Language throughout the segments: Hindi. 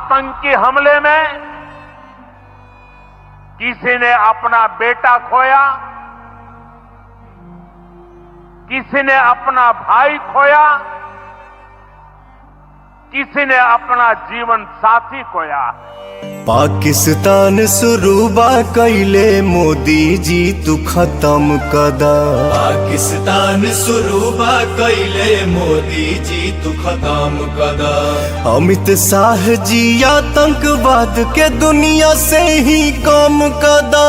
आतंकी हमले में किसी ने अपना बेटा खोया, किसी ने अपना भाई खोया, किसी ने अपना जीवन साथी खोया। पाकिस्तान सुरूबा कैले मोदी जी तू खत्म कदा। पाकिस्तान सुरूबा कैले मोदी जी तू खत्म कदा। अमित शाह जी आतंकवाद के दुनिया से ही कम कदा।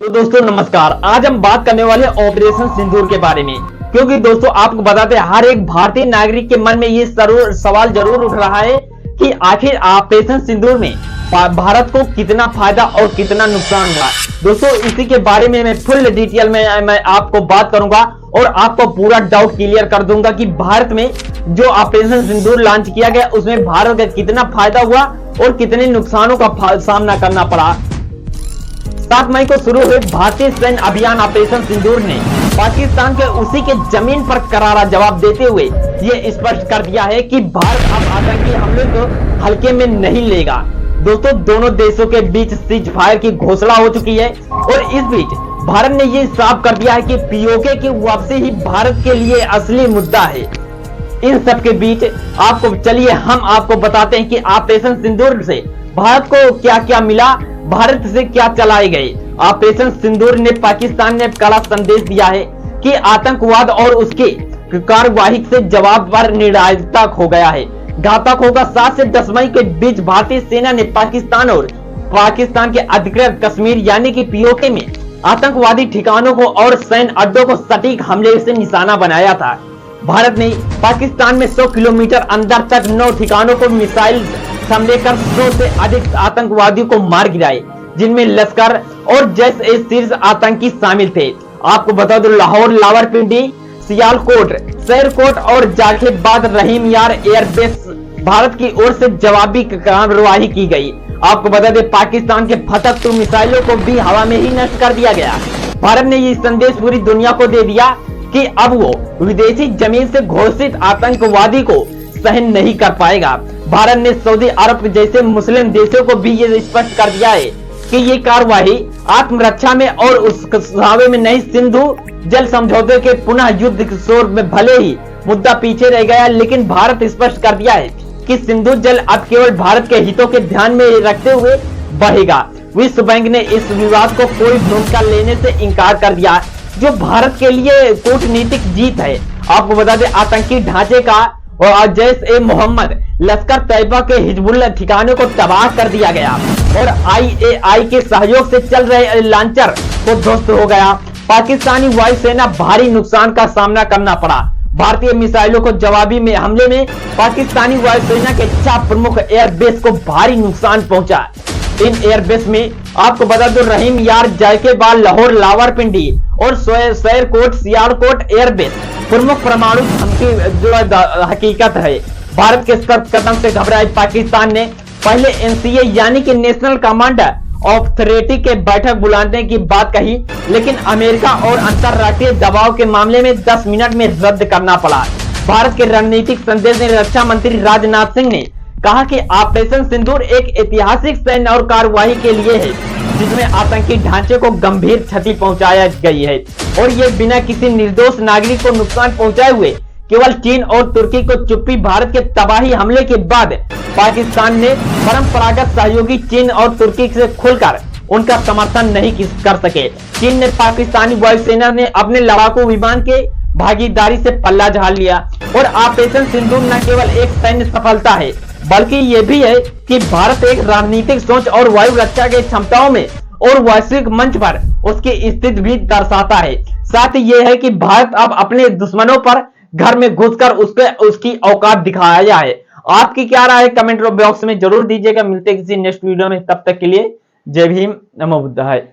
तो दोस्तों नमस्कार, आज हम बात करने वाले ऑपरेशन सिंदूर के बारे में, क्योंकि दोस्तों आपको बताते हैं हर एक भारतीय नागरिक के मन में ये सवाल जरूर उठ रहा है कि आखिर ऑपरेशन सिंदूर में भारत को कितना फायदा और कितना नुकसान हुआ। दोस्तों इसी के बारे में मैं फुल डिटेल में मैं आपको बात करूंगा और आपको पूरा डाउट क्लियर कर दूंगा कि भारत में जो ऑपरेशन सिंदूर लॉन्च किया गया उसमें भारत का कितना फायदा हुआ और कितने नुकसानों का सामना करना पड़ा। 7 मई को शुरू हुए भारतीय सैन्य अभियान ऑपरेशन सिंदूर ने पाकिस्तान के उसी के जमीन पर करारा जवाब देते हुए ये स्पष्ट कर दिया है कि भारत अब आतंकी हमले को हल्के में नहीं लेगा। दोस्तों दोनों देशों के बीच सीज फायर की घोषणा हो चुकी है और इस बीच भारत ने ये साफ कर दिया है कि पीओके की वापसी ही भारत के लिए असली मुद्दा है। इन सब के बीच चलिए हम आपको बताते हैं कि ऑपरेशन सिंदूर से भारत को क्या क्या मिला, भारत से क्या चलाए गए। ऑपरेशन सिंदूर ने पाकिस्तान ने कड़ा संदेश दिया है कि आतंकवाद और उसके कार्यवाही से जवाब पर निर्णायक हो गया है। घातक होगा। 7 से 10 मई के बीच भारतीय सेना ने पाकिस्तान और पाकिस्तान के अधिकृत कश्मीर यानी कि पीओके में आतंकवादी ठिकानों को और सैन्य अड्डों को सटीक हमले से निशाना बनाया था। भारत ने पाकिस्तान में 100 किलोमीटर अंदर तक 9 ठिकानों को मिसाइल हमले कर 100 से अधिक आतंकवादियों को मार गिराए, जिनमें लश्कर और जैश शीर्ष आतंकी शामिल थे। आपको बता दो लाहौर, लावरपिंडी, सियालकोट, शेरकोट और जाखिबाद रहीम यार एयरबेस भारत की ओर से जवाबी कार्रवाई की गई। आपको बता दें पाकिस्तान के फतह मिसाइलों को भी हवा में ही नष्ट कर दिया गया। भारत ने ये संदेश पूरी दुनिया को दे दिया कि अब वो विदेशी जमीन से घोषित आतंकवादी को सहन नहीं कर पाएगा। भारत ने सऊदी अरब जैसे मुस्लिम देशों को भी ये स्पष्ट कर दिया है कि ये कार्रवाई आत्मरक्षा में और उस सावे में नहीं। सिंधु जल समझौते के पुनः युद्ध के शोर में भले ही मुद्दा पीछे रह गया, लेकिन भारत स्पष्ट कर दिया है कि सिंधु जल अब केवल भारत के हितों के ध्यान में रखते हुए बहेगा। विश्व बैंक ने इस विवाद को कोई भूमिका लेने से इनकार कर दिया, जो भारत के लिए कूटनीतिक जीत है। आपको बता दें आतंकी ढांचे का और जैश-ए-मोहम्मद, लश्कर तैयबा के हिजबुल्लाह ठिकानों को तबाह कर दिया गया और IAI के सहयोग से चल रहे लॉन्चर को ध्वस्त हो गया। पाकिस्तानी वायुसेना भारी नुकसान का सामना करना पड़ा। भारतीय मिसाइलों को जवाबी में हमले में पाकिस्तानी वायुसेना के 4 प्रमुख एयरबेस को भारी नुकसान पहुंचा। इन एयरबेस में आपको बता दो रहीम यार, जायकेबाद, लाहौर, लावरपिंडी और शेरकोट, सियालकोट एयरबेस प्रमुख परमाणु धमकी जो हकीकत है। भारत के कदम से घबराए पाकिस्तान ने पहले NCA यानी कि नेशनल कमांडर ऑथोरिटी के बैठक बुलाने की बात कही, लेकिन अमेरिका और अंतरराष्ट्रीय दबाव के मामले में 10 मिनट में रद्द करना पड़ा। भारत के रणनीतिक संदेश में रक्षा मंत्री राजनाथ सिंह ने कहा कि ऑपरेशन सिंदूर एक ऐतिहासिक सैन्य और कार्रवाई के लिए है, जिसमें आतंकी ढांचे को गंभीर क्षति पहुंचाई गई है और ये बिना किसी निर्दोष नागरिक को नुकसान पहुंचाए हुए केवल चीन और तुर्की को चुप्पी। भारत के तबाही हमले के बाद पाकिस्तान ने परंपरागत सहयोगी चीन और तुर्की से खुलकर उनका समर्थन नहीं कर सके। चीन ने पाकिस्तानी वायुसेना ने अपने लड़ाकू विमान के भागीदारी से पल्ला झाड़ लिया और ऑपरेशन सिंदूर न केवल एक सैन्य सफलता है, बल्कि ये भी है कि भारत एक रणनीतिक सोच और वायु रक्षा के क्षमताओं में और वैश्विक मंच पर उसकी स्थिति भी दर्शाता है। साथ ही ये है कि भारत अब अपने दुश्मनों पर घर में घुसकर उसकी औकात दिखाया है। आपकी क्या राय है कमेंट बॉक्स में जरूर दीजिएगा। मिलते हैं किसी नेक्स्ट वीडियो में, तब तक के लिए जय भीम, नमो बुद्धाय।